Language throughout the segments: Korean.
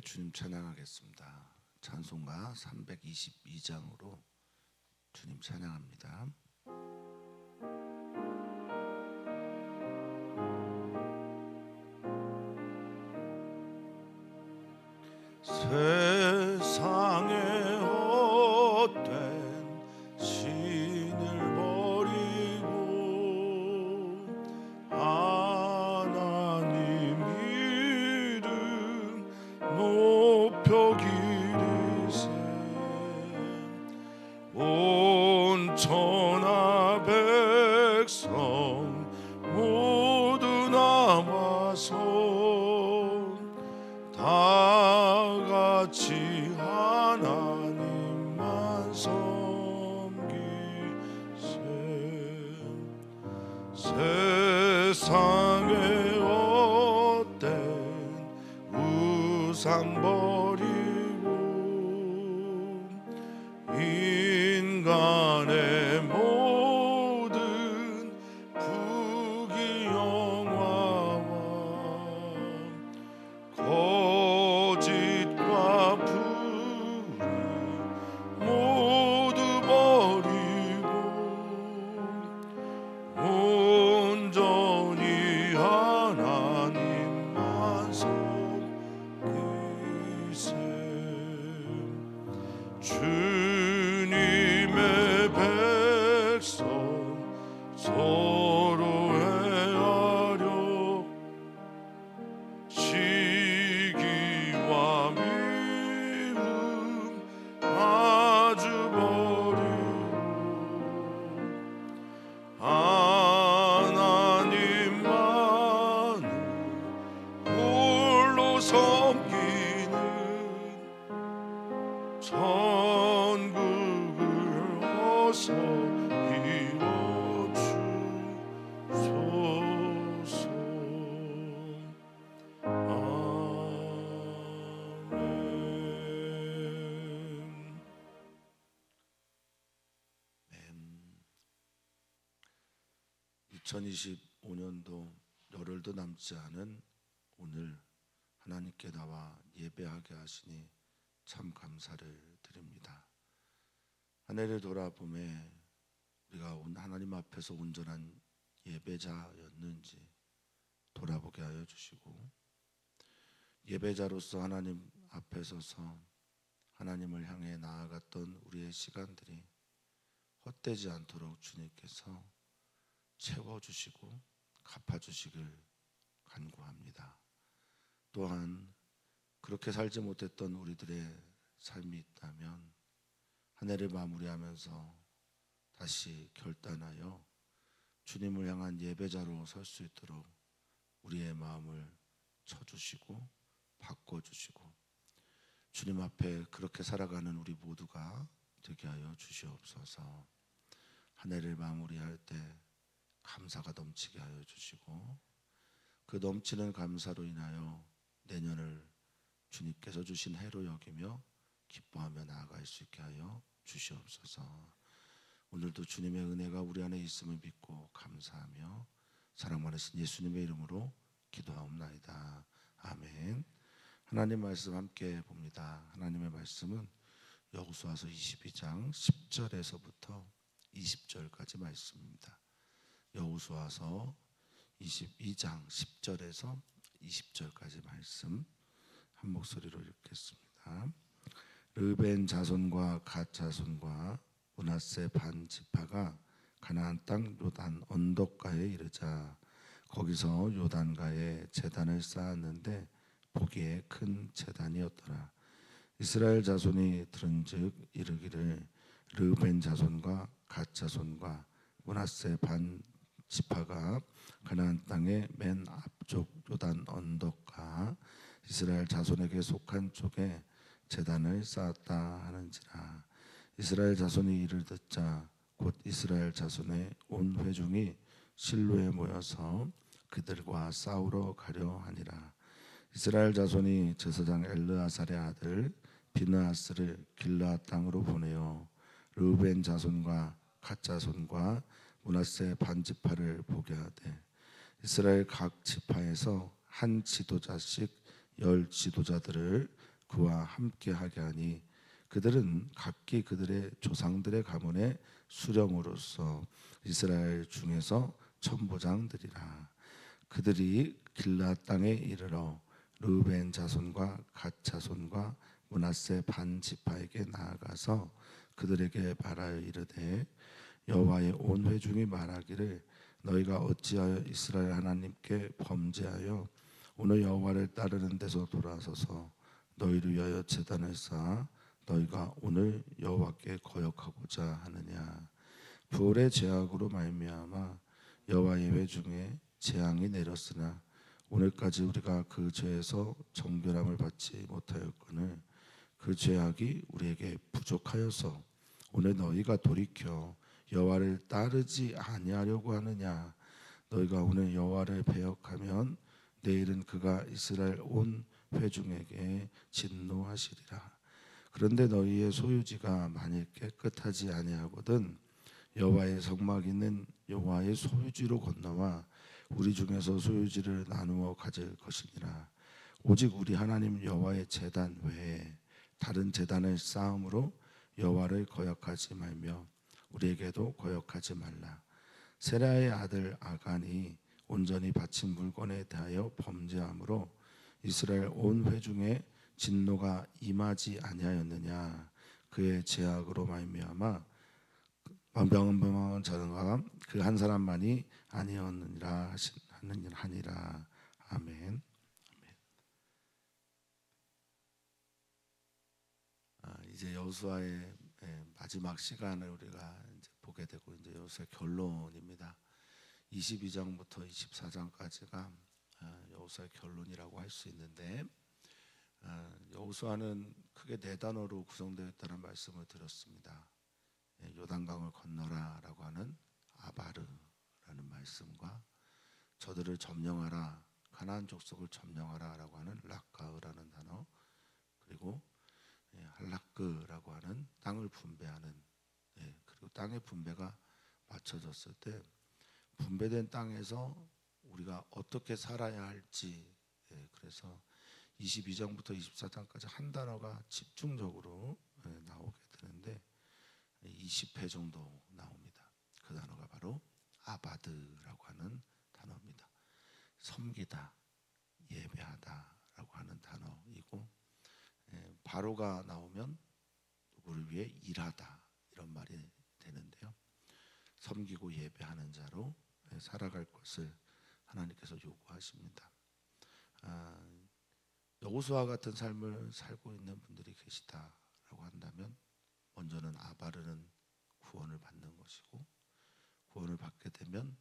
주님 찬양하겠습니다. 찬송가 322장으로 주님 찬양합니다. 세상에 헛된 신을 버리고 하나님 이름 높여 기리세. 온 천하 백성 모두 나와서 다같이 하나님만 섬기세. 세상에 헛된 우상 버리고 인간의 모든 부귀영화와 거짓과 불을 모두 버리고 온전히 하나님만 섬기세. 주님의 백성 서로 헤아려 시기와 미움 아주 버리고 하나님만을 홀로 섬기는 천국을 어서 이뤄주소서. 아멘. 2025년도 열흘도 남지 않은 오늘 하나님께 나와 예배하게 하시니 참 감사를 드립니다. 한 해를 돌아보매 우리가 하나님 앞에서 온전한 예배자였는지 돌아보게 하여 주시고, 예배자로서 하나님 앞에 서서 하나님을 향해 나아갔던 우리의 시간들이 헛되지 않도록 주님께서 채워주시고 갚아주시길 간구합니다. 또한 그렇게 살지 못했던 우리들의 삶이 있다면 한 해를 마무리하면서 다시 결단하여 주님을 향한 예배자로 설 수 있도록 우리의 마음을 쳐주시고 바꿔주시고 주님 앞에 그렇게 살아가는 우리 모두가 되게 하여 주시옵소서. 한 해를 마무리할 때 감사가 넘치게 하여 주시고 그 넘치는 감사로 인하여 내년을 주님께서 주신 해로 여기며 기뻐하며 나아갈 수 있게 하여 주시옵소서. 오늘도 주님의 은혜가 우리 안에 있음을 믿고 감사하며 사랑 많으신 예수님의 이름으로 기도하옵나이다. 아멘. 하나님 말씀 함께 봅니다. 하나님의 말씀은 여호수아서 22장 10절에서부터 20절까지 말씀입니다. 여호수아서 22장 10절에서 20절까지 말씀 한 목소리로 읽겠습니다. 르벤 자손과 갓 자손과 므낫세 반 지파가 가나안 땅 요단 언덕가에 이르자 거기서 요단가에 제단을 쌓았는데 보기에 큰 제단이었더라. 이스라엘 자손이 들은즉 이르기를 르벤 자손과 갓 자손과 므낫세 반 지파가 가나안 땅의 맨 앞쪽 요단 언덕가 이스라엘 자손에게 속한 쪽에 제단을 쌓았다 하는지라. 이스라엘 자손이 이를 듣자 곧 이스라엘 자손의 온 회중이 실로에 모여서 그들과 싸우러 가려 하니라. 이스라엘 자손이 제사장 엘르아살의 아들 비느하스를 길르앗 땅으로 보내어 르우벤 자손과 갓 자손과 므낫세 반 지파를 보게 하되 이스라엘 각 지파에서 한 지도자씩 10 지도자들을 그와 함께하게 하니 그들은 각기 그들의 조상들의 가문의 수령으로서 이스라엘 중에서 천부장들이라. 그들이 길앗 땅에 이르러 르우벤 자손과 갓 자손과 므낫세 반 지파에게 나아가서 그들에게 말하여 이르되 여호와의 온 회중이 말하기를 너희가 어찌하여 이스라엘 하나님께 범죄하여 오늘 여호와를 따르는 데서 돌아서서 너희를 위하여 제단을 쌓아 너희가 오늘 여호와께 거역하고자 하느냐. 부올의 죄악으로 말미암아 여호와의 회중에 재앙이 내렸으나 오늘까지 우리가 그 죄에서 정결함을 받지 못하였거늘 그 죄악이 우리에게 부족하여서 오늘 너희가 돌이켜 여호와를 따르지 아니하려고 하느냐. 너희가 오늘 여호와를 배역하면 내일은 그가 이스라엘 온 회중에게 진노하시리라. 그런데 너희의 소유지가 만일 깨끗하지 아니하거든 여호와의 성막 있는 여호와의 소유지로 건너와 우리 중에서 소유지를 나누어 가질 것이니라. 오직 우리 하나님 여호와의 제단 외에 다른 제단을 쌓음으로 여호와를 거역하지 말며 우리에게도 거역하지 말라. 세라의 아들 아간이 온전히 바친 물건에 대하여 범죄함으로 이스라엘 온 회중에 진노가 임하지 아니하였느냐. 그의 죄악으로 말미암아 병은 저는가 그 한 사람만이 아니었느니라 하니라. 아멘. 이제 여호수아의 마지막 시간을 우리가 이제 보게 되고 이제 여호수아의 결론입니다. 22장부터 24장까지가 여호수아의 결론이라고 할 수 있는데 여호수아는 크게 네 단어로 구성되어 있다는 말씀을 드렸습니다. 요단강을 건너라라고 하는 아바르라는 말씀과 저들을 점령하라 가나안 족속을 점령하라라고 하는 락가으라는 단어, 그리고 할라크라고 하는 땅을 분배하는, 그리고 땅의 분배가 맞춰졌을 때 분배된 땅에서 우리가 어떻게 살아야 할지, 그래서 22장부터 24장까지 한 단어가 집중적으로 나오게 되는데 20회 정도 나옵니다. 그 단어가 바로 아바드라고 하는 단어입니다. 섬기다, 예배하다라고 하는 단어이고, 바로가 나오면 누구를 위해 일하다 이런 말이 되는데요. 섬기고 예배하는 자로 살아갈 것을 하나님께서 요구하십니다. 여호수아 같은 삶을 살고 있는 분들이 계시다라고 한다면 먼저는 아바르는 구원을 받는 것이고, 구원을 받게 되면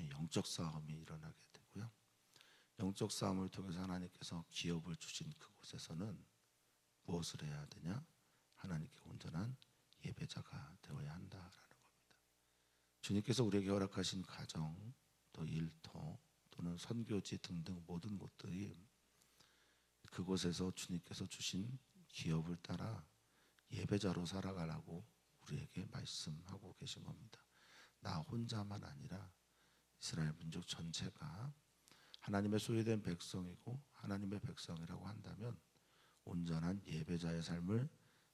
영적 싸움이 일어나게 되고요. 영적 싸움을 통해서 하나님께서 기업을 주신 그곳에서는 무엇을 해야 되냐? 하나님께 온전한 예배자가 되어야 한다라는 겁니다. 주님께서 우리에게 허락하신 가정, 또 일터, 또는 선교지 등등 모든 것들이 그곳에서 주님께서 주신 기업을 따라 예배자로 살아가라고 우리에게 말씀하고 계신 겁니다. 나 혼자만 아니라 이스라엘 민족 전체가 하나님의 소유된 백성이고 하나님의 백성이라고 한다면 온전한 예배자의 삶을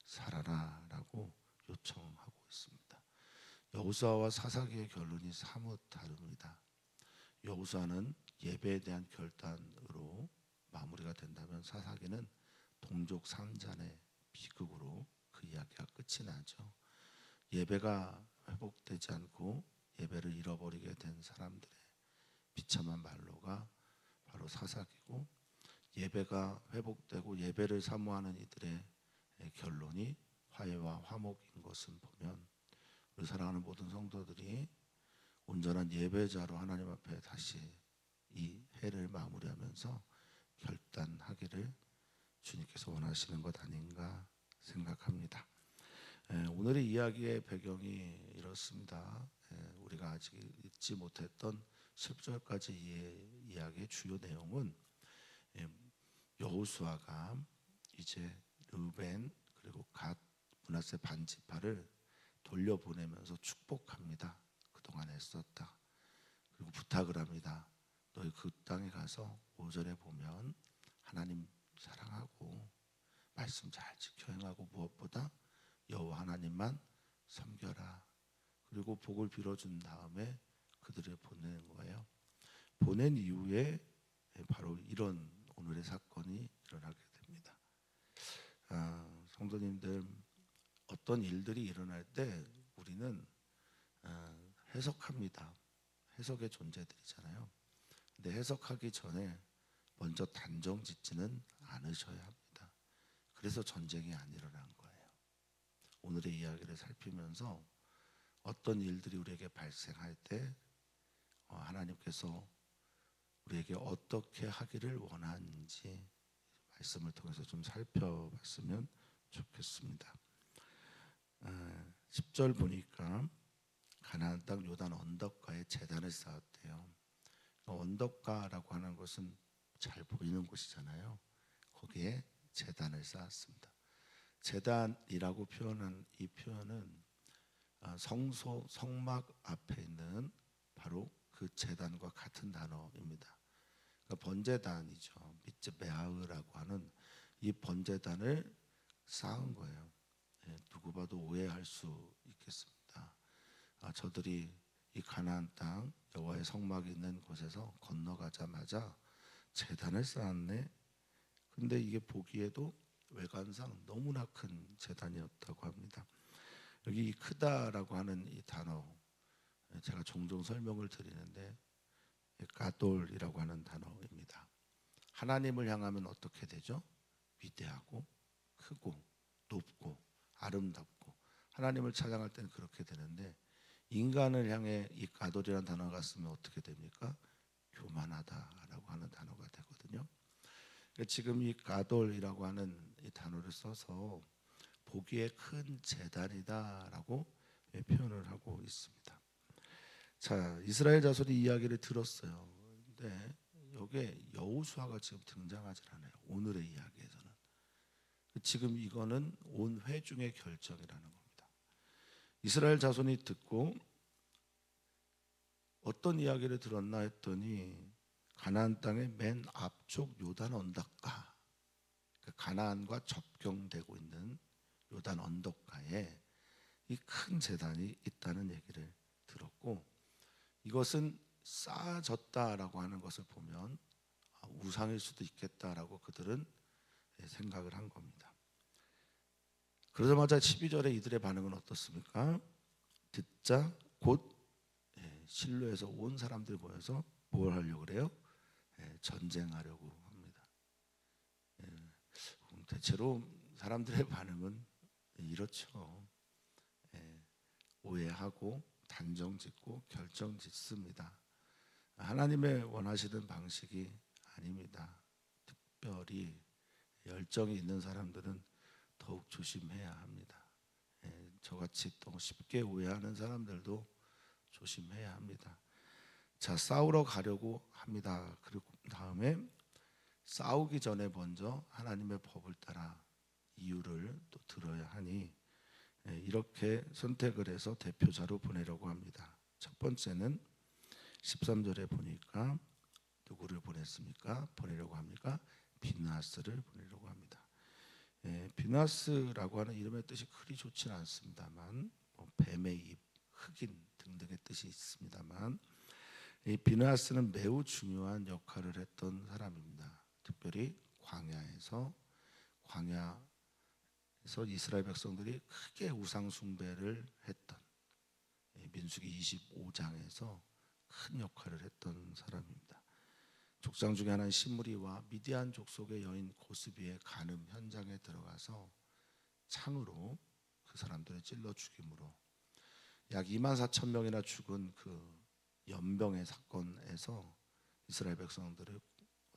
살아라라고 요청하고 있습니다. 여호수아와 사사기의 결론이 사뭇 다릅니다. 여호수아는 예배에 대한 결단으로 마무리가 된다면 사사기는 동족 상잔의 비극으로 그 이야기가 끝이 나죠. 예배가 회복되지 않고 예배를 잃어버리게 된 사람들의 비참한 말로가 바로 사사기고, 예배가 회복되고 예배를 사모하는 이들의 결론이 화해와 화목인 것을 보면 우리 사랑하는 모든 성도들이 온전한 예배자로 하나님 앞에 다시 이 해를 마무리하면서 결단하기를 주님께서 원하시는 것 아닌가 생각합니다. 오늘의 이야기의 배경이 이렇습니다. 우리가 아직 읽지 못했던 10절까지 이야기의 주요 내용은 여호수아가 이제 르우벤 그리고 갓 므낫세 반 지파를 돌려보내면서 축복합니다. 그동안 애썼다. 그리고 부탁을 합니다. 너희 그 땅에 가서 5절에 보면 하나님 사랑하고 말씀 잘 지켜 행하고 무엇보다 여호와 하나님만 섬겨라. 그리고 복을 빌어준 다음에 그들을 보내는 거예요. 보낸 이후에 바로 이런 오늘의 사건이 일어나게 됩니다. 성도님들, 어떤 일들이 일어날 때 우리는 해석합니다. 해석의 존재들이잖아요. 근데 해석하기 전에 먼저 단정 짓지는 않으셔야 합니다. 그래서 전쟁이 안 일어난 거예요. 오늘의 이야기를 살피면서 어떤 일들이 우리에게 발생할 때 하나님께서 우리에게 어떻게 하기를 원하는지 말씀을 통해서 좀 살펴봤으면 좋겠습니다. 10절 보니까 가나안 땅 요단 언덕가에 제단을 쌓았대요. 언덕가라고 하는 것은 잘 보이는 곳이잖아요. 거기에 제단을 쌓았습니다. 제단이라고 표현한 이 표현은 성소 성막 앞에 있는 바로 그 제단과 같은 단어입니다. 그러니까 번제단이죠. 미츠베하으라고 하는 이 번제단을 쌓은 거예요. 누구 봐도 오해할 수 있겠습니다. 저들이 이 가나안 땅 여호와의 성막이 있는 곳에서 건너가자마자 제단을 쌓았네. 근데 이게 보기에도 외관상 너무나 큰 제단이었다고 합니다. 여기 크다라고 하는 이 단어, 제가 종종 설명을 드리는데 가돌이라고 하는 단어입니다. 하나님을 향하면 어떻게 되죠? 위대하고 크고 높고 아름답고, 하나님을 찬양할 때는 그렇게 되는데, 인간을 향해 이 가돌이라는 단어가 쓰면 어떻게 됩니까? 교만하다라고 하는 단어가 되거든요. 지금 이 가돌이라고 하는 이 단어를 써서 보기에 큰 제단이다라고 표현을 하고 있습니다. 자, 이스라엘 자손이 이야기를 들었어요. 근데 여기에 여호수아가 지금 등장하지 않아요. 오늘의 이야기에서는. 지금 이거는 온 회중의 결정이라는 겁니다. 이스라엘 자손이 듣고 어떤 이야기를 들었나 했더니 가나안 땅의 맨 앞쪽 요단 언덕가, 가나안과 접경되고 있는 요단 언덕가에 이 큰 제단이 있다는 얘기를 들었고, 이것은 쌓아졌다라고 하는 것을 보면 우상일 수도 있겠다라고 그들은 생각을 한 겁니다. 그러자마자 12절에 이들의 반응은 어떻습니까? 듣자 곧 실로에서 온 사람들이 모여서 뭘 하려고 그래요? 전쟁하려고 합니다. 대체로 사람들의 반응은 이렇죠. 오해하고 단정짓고 결정짓습니다. 하나님의 원하시는 방식이 아닙니다. 특별히 열정이 있는 사람들은 더욱 조심해야 합니다. 저같이 또 쉽게 오해하는 사람들도 조심해야 합니다. 자, 싸우러 가려고 합니다. 그리고 다음에 싸우기 전에 먼저 하나님의 법을 따라 이유를 또 들어야 하니 이렇게 선택을 해서 대표자로 보내려고 합니다. 첫 번째는 13절에 보니까 누구를 보냈습니까? 보내려고 합니까? 비느하스를 보내려고 합니다. 비느하스라고 하는 이름의 뜻이 그리 좋지는 않습니다만, 뱀의 입, 흑인 등등의 뜻이 있습니다만, 이 비느하스는 매우 중요한 역할을 했던 사람입니다. 특별히 광야에서 이스라엘 백성들이 크게 우상 숭배를 했던, 민수기 25장에서 큰 역할을 했던 사람입니다. 족장 중에 하나인 시므리와 미디안 족속의 여인 고스비의 간음 현장에 들어가서 창으로 그 사람들을 찔러 죽임으로 약 24,000명이나 죽은 그 연병의 사건에서 이스라엘 백성들을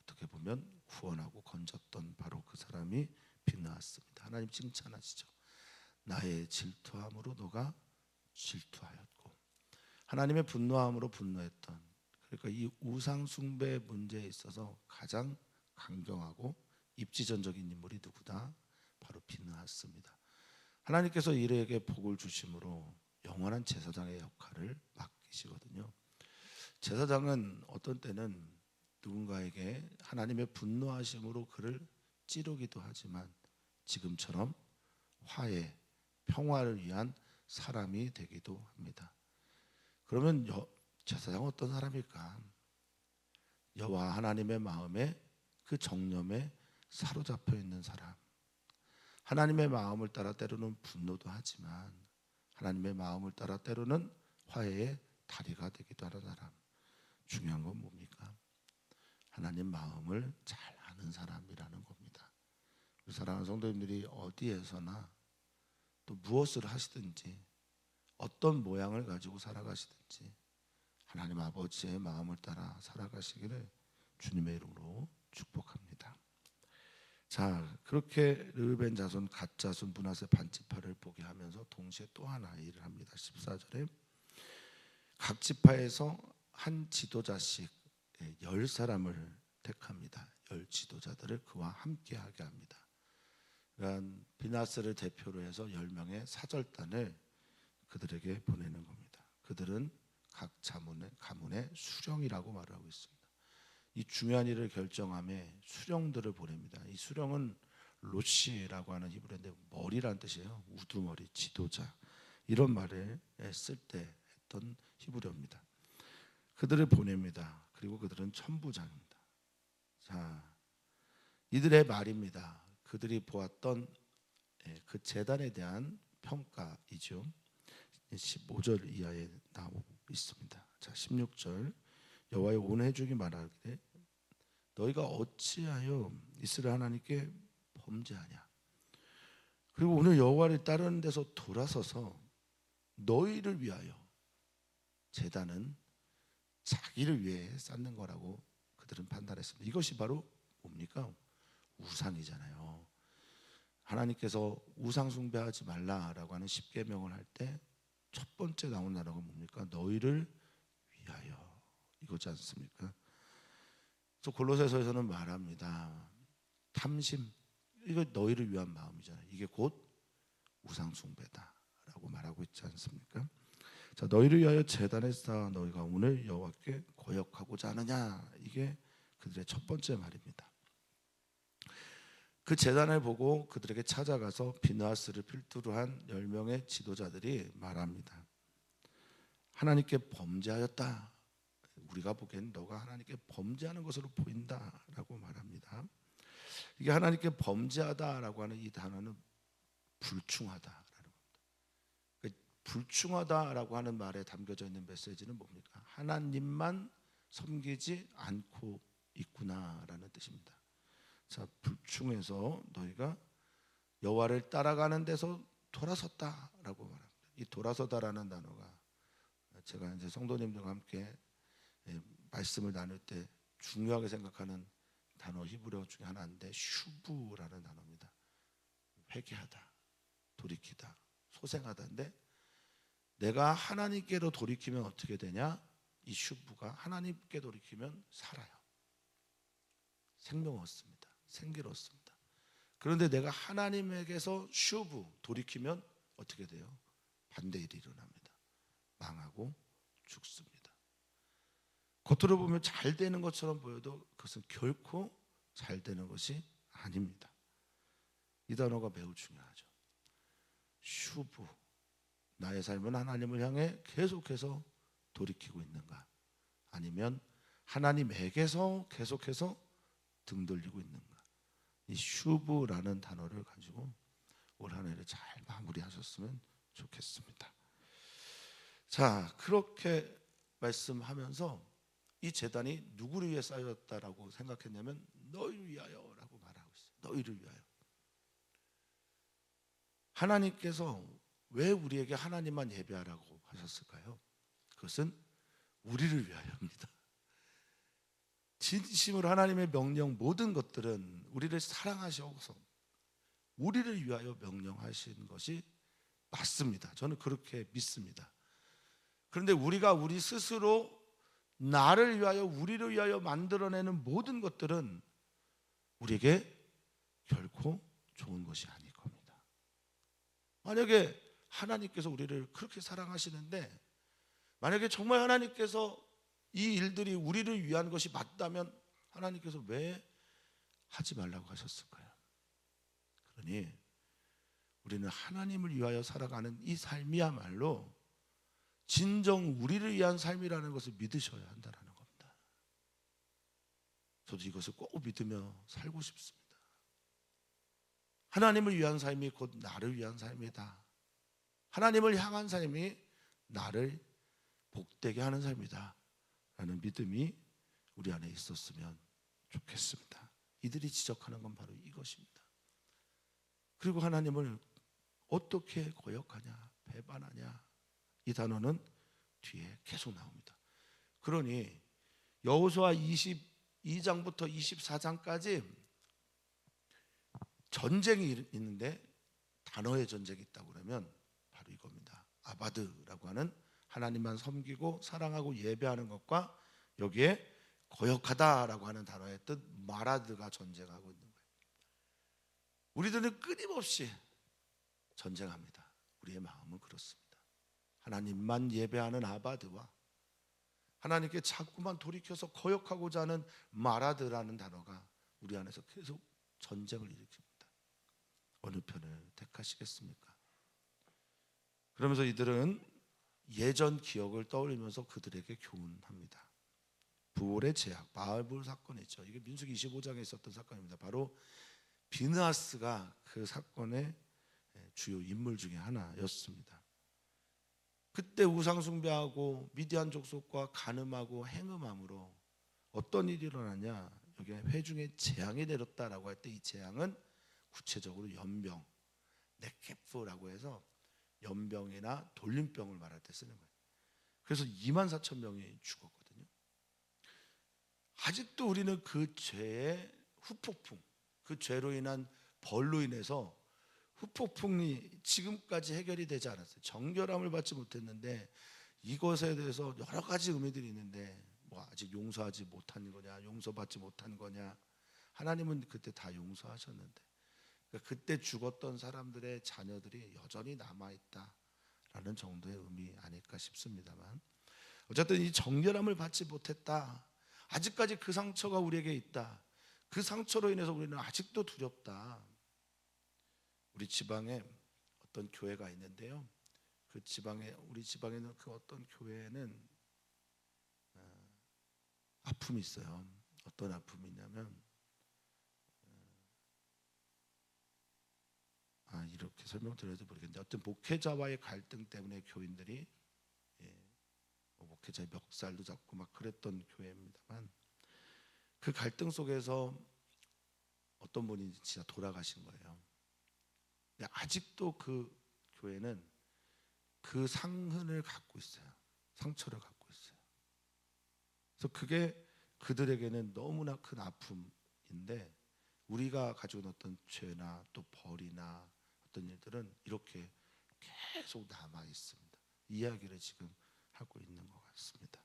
어떻게 보면 구원하고 건졌던 바로 그 사람이 비느하스입니다. 하나님 칭찬하시죠. 나의 질투함으로 너가 질투하였고, 하나님의 분노함으로 분노했던, 그러니까 이 우상 숭배 문제에 있어서 가장 강경하고 입지전적인 인물이 누구다? 바로 비느하스입니다. 하나님께서 이에게 복을 주심으로 영원한 제사장의 역할을 맡기시거든요. 제사장은 어떤 때는 누군가에게 하나님의 분노하심으로 그를 찌르기도 하지만, 지금처럼 화해, 평화를 위한 사람이 되기도 합니다. 그러면 제사장은 어떤 사람일까? 여호와 하나님의 마음에 그 정념에 사로잡혀 있는 사람, 하나님의 마음을 따라 때로는 분노도 하지만 하나님의 마음을 따라 때로는 화해의 다리가 되기도 하는 사람. 중요한 건 뭡니까? 하나님 마음을 잘 아는 사람이라는 겁니다. 우리 사랑하는 성도님들이 어디에서나 또 무엇을 하시든지 어떤 모양을 가지고 살아가시든지 하나님 아버지의 마음을 따라 살아가시기를 주님의 이름으로 축복합니다. 자, 그렇게 르우벤 자손 갓 자손 므낫세 반지파를 보게 하면서 동시에 또 하나 일을 합니다. 14절에 각 지파에서 한 지도자씩 10사람을 택합니다. 10 지도자들을 그와 함께하게 합니다. 그러니까 므낫세를 대표로 해서 10명의 사절단을 그들에게 보내는 겁니다. 그들은 각 가문의 수령이라고 말을 하고 있습니다. 이 중요한 일을 결정함에 수령들을 보냅니다. 이 수령은 로시라고 하는 히브리어인데 머리라는 뜻이에요. 우두머리, 지도자 이런 말을 쓸 때 했던 히브리어입니다. 그들을 보냅니다. 그리고 그들은 천부장입니다. 자, 이들의 말입니다. 그들이 보았던 그 재단에 대한 평가이죠. 15절 이하에 나오고 있습니다. 자, 16절 여호와의 온 회중이 말하기를 너희가 어찌하여 이스라엘 하나님께 범죄하냐. 그리고 오늘 여호와를 따르는 데서 돌아서서 너희를 위하여 제단은 자기를 위해 쌓는 거라고 그들은 판단했습니다. 이것이 바로 뭡니까? 우상이잖아요. 하나님께서 우상 숭배하지 말라라고 하는 십계명을 할 때 첫 번째 나온 단어가 뭡니까? 너희를 위하여 이거지 않습니까? 그래서 골로새서에서는 말합니다. 탐심, 이거 너희를 위한 마음이잖아요. 이게 곧 우상 숭배다라고 말하고 있지 않습니까? 자, 너희를 위하여 제단에 쌓아 너희가 오늘 여호와께 거역하고자 하느냐. 이게 그들의 첫 번째 말입니다. 그 제단을 보고 그들에게 찾아가서 므낫세를 필두로 한 10명의 지도자들이 말합니다. 하나님께 범죄하였다. 우리가 보기엔 너가 하나님께 범죄하는 것으로 보인다라고 말합니다. 이게 하나님께 범죄하다라고 하는 이 단어는 불충하다라는 겁니다. 불충하다라고 하는 말에 담겨져 있는 메시지는 뭡니까? 하나님만 섬기지 않고 있구나라는 뜻입니다. 자, 불충해서 너희가 여호와를 따라가는 데서 돌아섰다라고 말합니다. 이 돌아서다라는 단어가 제가 이제 성도님들과 함께 말씀을 나눌 때 중요하게 생각하는 단어 히브리어 중에 하나인데 슈브라는 단어입니다. 회개하다, 돌이키다, 소생하다인데 내가 하나님께로 돌이키면 어떻게 되냐? 이 슈브가 하나님께 돌이키면 살아요. 생명 얻습니다. 생기를 얻습니다. 그런데 내가 하나님에게서 슈브 돌이키면 어떻게 돼요? 반대의 일이 일어납니다. 망하고 죽습니다. 겉으로 보면 잘 되는 것처럼 보여도 그것은 결코 잘 되는 것이 아닙니다. 이 단어가 매우 중요하죠. 슈브, 나의 삶은 하나님을 향해 계속해서 돌이키고 있는가? 아니면 하나님에게서 계속해서 등 돌리고 있는가? 이 슈브라는 단어를 가지고 올 한 해를 잘 마무리하셨으면 좋겠습니다. 자, 그렇게 말씀하면서 이 제단이 누구를 위해 쌓였다라고 생각했냐면 너희를 위하여라고 말하고 있어요. 너희를 위하여. 하나님께서 왜 우리에게 하나님만 예배하라고 하셨을까요? 그것은 우리를 위하여입니다. 진심으로 하나님의 명령 모든 것들은 우리를 사랑하셔서 우리를 위하여 명령하신 것이 맞습니다. 저는 그렇게 믿습니다. 그런데 우리가 우리 스스로 나를 위하여 우리를 위하여 만들어내는 모든 것들은 우리에게 결코 좋은 것이 아닐 겁니다. 만약에 하나님께서 우리를 그렇게 사랑하시는데 만약에 정말 하나님께서 이 일들이 우리를 위한 것이 맞다면 하나님께서 왜 하지 말라고 하셨을까요? 그러니 우리는 하나님을 위하여 살아가는 이 삶이야말로 진정 우리를 위한 삶이라는 것을 믿으셔야 한다는 겁니다. 저도 이것을 꼭 믿으며 살고 싶습니다. 하나님을 위한 삶이 곧 나를 위한 삶이다. 하나님을 향한 삶이 나를 복되게 하는 삶이다 라는 믿음이 우리 안에 있었으면 좋겠습니다. 이들이 지적하는 건 바로 이것입니다. 그리고 하나님을 어떻게 거역하냐, 배반하냐, 이 단어는 뒤에 계속 나옵니다. 그러니 여호수아 22장부터 24장까지 전쟁이 있는데 단어의 전쟁이 있다고 그러면 바로 이겁니다. 아바드라고 하는 하나님만 섬기고 사랑하고 예배하는 것과 여기에 거역하다라고 하는 단어의 뜻 마라드가 전쟁하고 있는 거예요. 우리들은 끊임없이 전쟁합니다. 우리의 마음은 그렇습니다. 하나님만 예배하는 아바드와 하나님께 자꾸만 돌이켜서 거역하고자 하는 마라드라는 단어가 우리 안에서 계속 전쟁을 일으킵니다. 어느 편을 택하시겠습니까? 그러면서 이들은 예전 기억을 떠올리면서 그들에게 교훈합니다. 부올의 제약, 바알불 사건이죠. 이게 민수기 25장에 있었던 사건입니다. 바로 비느하스가 그 사건의 주요 인물 중에 하나였습니다. 그때 우상 숭배하고 미디안 족속과 간음하고 행음함으로 어떤 일이 일어나냐, 여기에 회중에 재앙이 내렸다라고 할 때 이 재앙은 구체적으로 연병, 네케프라고 해서 연병이나 돌림병을 말할 때 쓰는 거예요. 그래서 24,000명이 죽었거든요. 아직도 우리는 그 죄의 후폭풍, 그 죄로 인한 벌로 인해서 후폭풍이 지금까지 해결이 되지 않았어요. 정결함을 받지 못했는데 이것에 대해서 여러 가지 의미들이 있는데 뭐 아직 용서하지 못한 거냐, 용서받지 못한 거냐. 하나님은 그때 다 용서하셨는데 그러니까 그때 죽었던 사람들의 자녀들이 여전히 남아있다라는 정도의 의미 아닐까 싶습니다만, 어쨌든 이 정결함을 받지 못했다, 아직까지 그 상처가 우리에게 있다, 그 상처로 인해서 우리는 아직도 두렵다. 우리 지방에 어떤 교회가 있는데요, 그 지방에, 우리 지방에 있는 그 어떤 교회에는 아픔이 있어요. 어떤 아픔이 있냐면 이렇게 설명드려도 모르겠는데, 어떤 목회자와의 갈등 때문에 교인들이 목회자의 멱살도 잡고 막 그랬던 교회입니다만, 그 갈등 속에서 어떤 분이 진짜 돌아가신 거예요. 근데 아직도 그 교회는 그 상흔을 갖고 있어요. 상처를 갖고 있어요. 그래서 그게 그들에게는 너무나 큰 아픔인데, 우리가 가지고 있는 어떤 죄나 또 벌이나 어떤 일들은 이렇게 계속 남아 있습니다. 이야기를 지금 하고 있는 것 같습니다.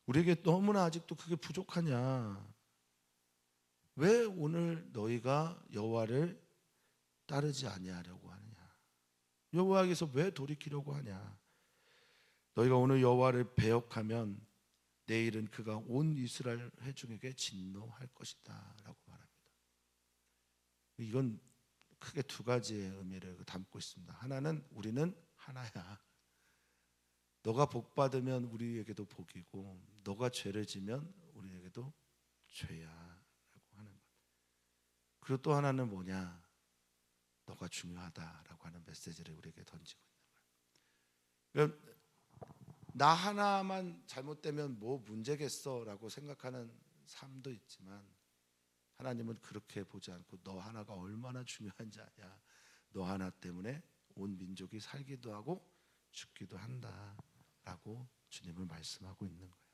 우리에게 너무나 아직도 그게 부족하냐? 왜 오늘 너희가 여호와를 따르지 아니하려고 하느냐? 여호와에게서 왜 돌이키려고 하냐? 너희가 오늘 여호와를 배역하면 내일은 그가 온 이스라엘 회중에게 진노할 것이다 라고 말합니다. 이건 크게 두 가지의 의미를 담고 있습니다. 하나는 우리는 하나야. 너가 복 받으면 우리에게도 복이고, 너가 죄를 지면 우리에게도 죄야 라고 하는 것. 그리고 또 하나는 뭐냐? 너가 중요하다라고 하는 메시지를 우리에게 던지고 있는 거예요. 그러니까 나 하나만 잘못되면 뭐 문제겠어 라고 생각하는 삶도 있지만, 하나님은 그렇게 보지 않고 너 하나가 얼마나 중요한지 아냐, 너 하나 때문에 온 민족이 살기도 하고 죽기도 한다 라고 주님은 말씀하고 있는 거예요.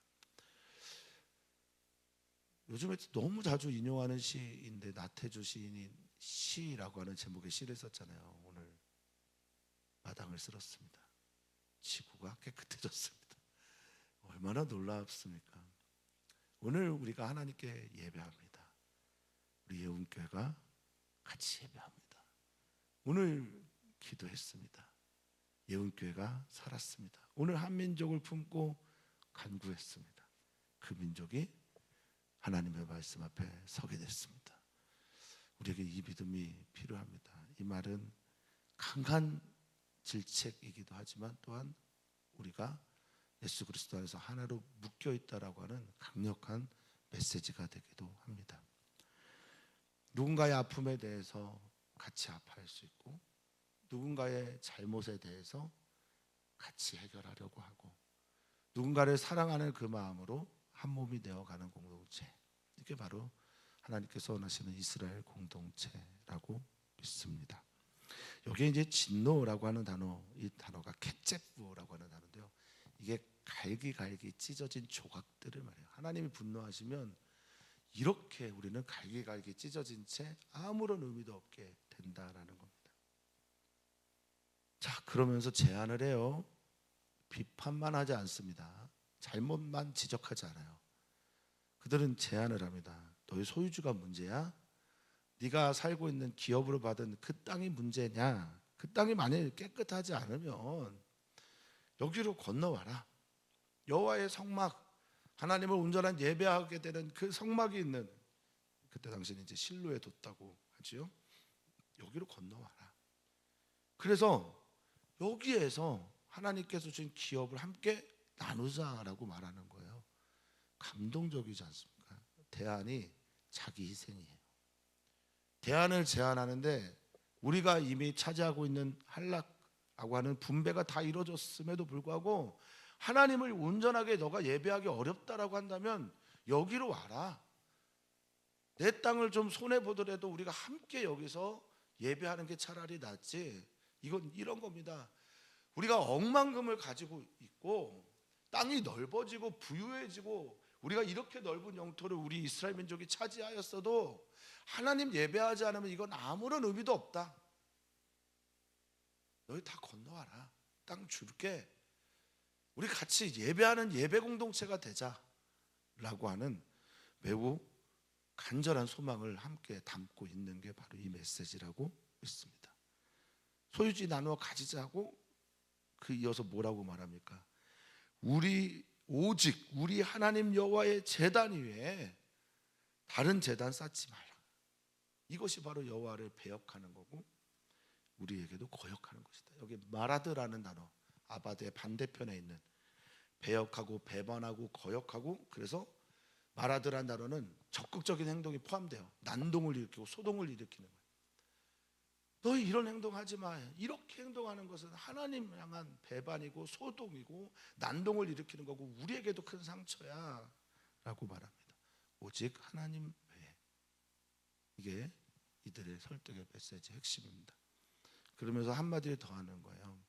요즘에 너무 자주 인용하는 시인데, 나태주 시인이 시라고 하는 제목의 시를 썼잖아요. 오늘 마당을 쓸었습니다. 지구가 깨끗해졌습니다. 얼마나 놀랍습니까? 오늘 우리가 하나님께 예배합니다. 우리 예운교회가 같이 예배합니다. 오늘 기도했습니다. 예운교회가 살았습니다. 오늘 한 민족을 품고 간구했습니다. 그 민족이 하나님의 말씀 앞에 서게 됐습니다. 우리에게 이 믿음이 필요합니다. 이 말은 강한 질책이기도 하지만 또한 우리가 예수 그리스도 안에서 하나로 묶여 있다라고 하는 강력한 메시지가 되기도 합니다. 누군가의 아픔에 대해서 같이 아파할 수 있고, 누군가의 잘못에 대해서 같이 해결하려고 하고, 누군가를 사랑하는 그 마음으로 한 몸이 되어가는 공동체, 이게 바로 하나님께서 원하시는 이스라엘 공동체라고 믿습니다. 여기에 이제 진노라고 하는 단어, 이 단어가 캣제프라고 하는 단어인데요, 이게 갈기갈기 찢어진 조각들을 말해요. 하나님이 분노하시면 이렇게 우리는 갈기갈기 찢어진 채 아무런 의미도 없게 된다라는 겁니다. 자, 그러면서 제안을 해요. 비판만 하지 않습니다. 잘못만 지적하지 않아요. 그들은 제안을 합니다. 너희 소유주가 문제야? 네가 살고 있는 기업으로 받은 그 땅이 문제냐? 그 땅이 만약에 깨끗하지 않으면 여기로 건너와라. 여호와의 성막, 하나님을 온전한 예배하게 되는 그 성막이 있는, 그때 당시는 이제 실로에 뒀다고 하지요. 여기로 건너와라. 그래서 여기에서 하나님께서 주신 기업을 함께 나누자라고 말하는 거예요. 감동적이지 않습니까? 대안이 자기 희생이에요. 대안을 제안하는데 우리가 이미 차지하고 있는 한락하고 하는 분배가 다 이루어졌음에도 불구하고 하나님을 온전하게 너가 예배하기 어렵다라고 한다면 여기로 와라. 내 땅을 좀 손해보더라도 우리가 함께 여기서 예배하는 게 차라리 낫지. 이건 이런 겁니다. 우리가 억만금을 가지고 있고 땅이 넓어지고 부유해지고 우리가 이렇게 넓은 영토를 우리 이스라엘 민족이 차지하였어도 하나님 예배하지 않으면 이건 아무런 의미도 없다. 너희 다 건너와라. 땅 줄게. 우리 같이 예배하는 예배 공동체가 되자라고 하는 매우 간절한 소망을 함께 담고 있는 게 바로 이 메시지라고 믿습니다. 소유지 나누어 가지자고 그 이어서 뭐라고 말합니까? 오직 우리 하나님 여호와의 제단 위에 다른 제단 쌓지 말라. 이것이 바로 여호와를 배역하는 거고 우리에게도 거역하는 것이다. 여기 마라드라는 단어, 아바드의 반대편에 있는 배역하고 배반하고 거역하고, 그래서 마라드라는 단어는 적극적인 행동이 포함돼요. 난동을 일으키고 소동을 일으키는 거예요. 너희 이런 행동하지 마. 이렇게 행동하는 것은 하나님 향한 배반이고 소동이고 난동을 일으키는 거고 우리에게도 큰 상처야 라고 말합니다. 오직 하나님 외에. 이게 이들의 설득의 메시지의 핵심입니다. 그러면서 한마디를 더 하는 거예요.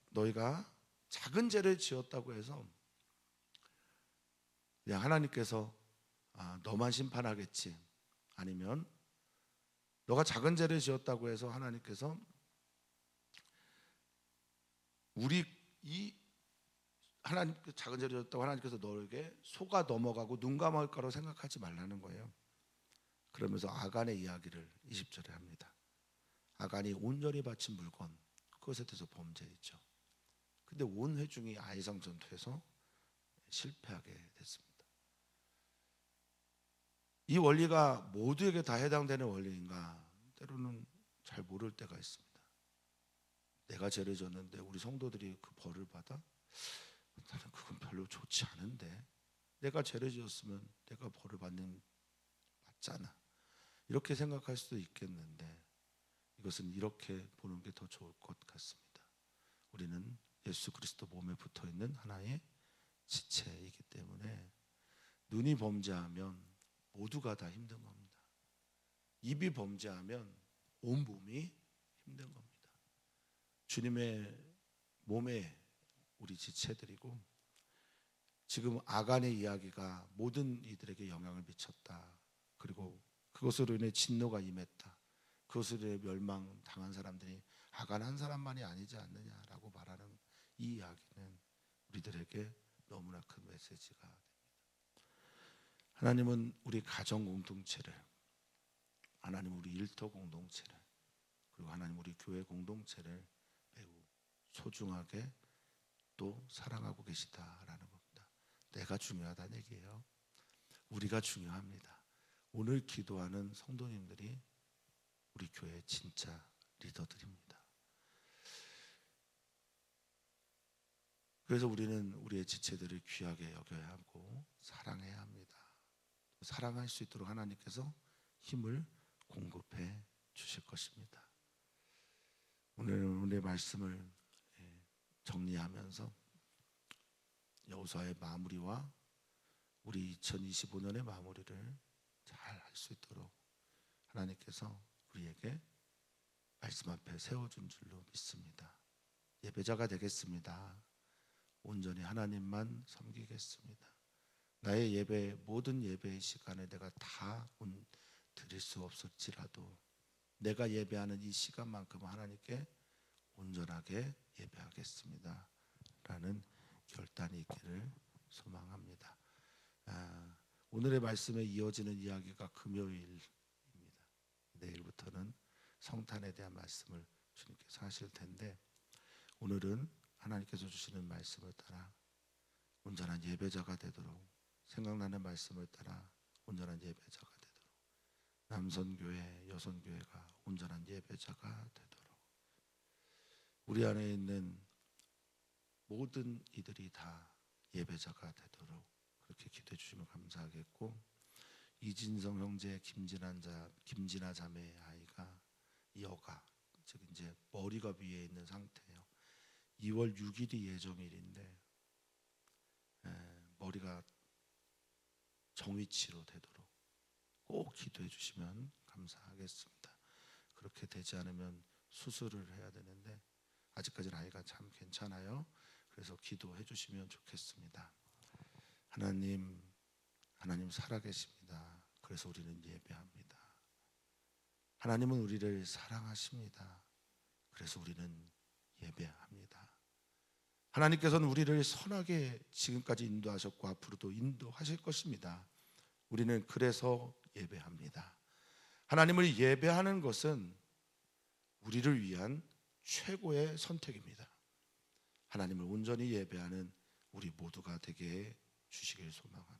너희가 작은 죄를 지었다고 해서 그냥 하나님께서 너만 심판하겠지, 아니면 너가 작은 죄를 지었다고 해서 하나님께서 하나님 작은 죄를 지었다고 하나님께서 너에게 속아 넘어가고 눈 감을 거라고 생각하지 말라는 거예요. 그러면서 아간의 이야기를 20절에 합니다. 아간이 온전히 바친 물건, 그것에 대해서 범죄했죠. 근데 온 회중이 아이성 전투에서 실패하게 됐습니다. 이 원리가 모두에게 다 해당되는 원리인가? 때로는 잘 모를 때가 있습니다. 내가 죄를 졌는데 우리 성도들이 그 벌을 받아? 나는 그건 별로 좋지 않은데. 내가 죄를 지었으면 내가 벌을 받는 맞잖아. 이렇게 생각할 수도 있겠는데 이것은 이렇게 보는 게 더 좋을 것 같습니다. 우리는 예수 그리스도 몸에 붙어 있는 하나의 지체이기 때문에 눈이 범죄하면 모두가 다 힘든 겁니다. 입이 범죄하면 온 몸이 힘든 겁니다. 주님의 몸에 우리 지체들이고, 지금 아간의 이야기가 모든 이들에게 영향을 미쳤다. 그리고 그것으로 인해 진노가 임했다. 그것으로 인해 멸망당한 사람들이 아간 한 사람만이 아니지 않느냐라고 말하는 이 이야기는 우리들에게 너무나 큰 메시지가 됩니다. 하나님은 우리 가정 공동체를, 하나님 우리 일터 공동체를, 그리고 하나님 우리 교회 공동체를 매우 소중하게 또 사랑하고 계시다라는 겁니다. 내가 중요하다는 얘기예요. 우리가 중요합니다. 오늘 기도하는 성도님들이 우리 교회의 진짜 리더들입니다. 그래서 우리는 우리의 지체들을 귀하게 여겨야 하고 사랑해야 합니다. 사랑할 수 있도록 하나님께서 힘을 공급해 주실 것입니다. 오늘의 말씀을 정리하면서 여호수아의 마무리와 우리 2025년의 마무리를 잘 할 수 있도록 하나님께서 우리에게 말씀 앞에 세워준 줄로 믿습니다. 예배자가 되겠습니다. 온전히 하나님만 섬기겠습니다. 나의 예배, 모든 예배의 시간에 내가 다 드릴 수 없을지라도 내가 예배하는 이 시간만큼 하나님께 온전하게 예배하겠습니다 라는 결단이 있기를 소망합니다. 오늘의 말씀에 이어지는 이야기가 금요일입니다. 내일부터는 성탄에 대한 말씀을 주님께서 하실 텐데, 오늘은 하나님께서 주시는 말씀을 따라 온전한 예배자가 되도록, 생각나는 말씀을 따라 온전한 예배자가 되도록, 남선교회, 여선교회가 온전한 예배자가 되도록, 우리 안에 있는 모든 이들이 다 예배자가 되도록 그렇게 기도해 주시면 감사하겠고, 이진성 형제, 김진아 자매의 아이가 여가, 즉 이제 머리가 위에 있는 상태예요. 2월 6일이 예정일인데 머리가 정위치로 되도록 꼭 기도해 주시면 감사하겠습니다. 그렇게 되지 않으면 수술을 해야 되는데 아직까지는 아이가 참 괜찮아요. 그래서 기도해 주시면 좋겠습니다. 하나님 살아계십니다. 그래서 우리는 예배합니다. 하나님은 우리를 사랑하십니다. 그래서 우리는 예배합니다. 하나님께서는 우리를 선하게 지금까지 인도하셨고 앞으로도 인도하실 것입니다. 우리는 그래서 예배합니다. 하나님을 예배하는 것은 우리를 위한 최고의 선택입니다. 하나님을 온전히 예배하는 우리 모두가 되게 주시길 소망하며,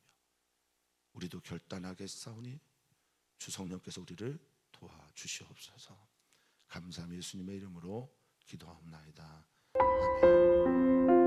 우리도 결단하게 싸우니 주 성령께서 우리를 도와주시옵소서. 감사함 예수님의 이름으로 기도하옵나이다. 아멘.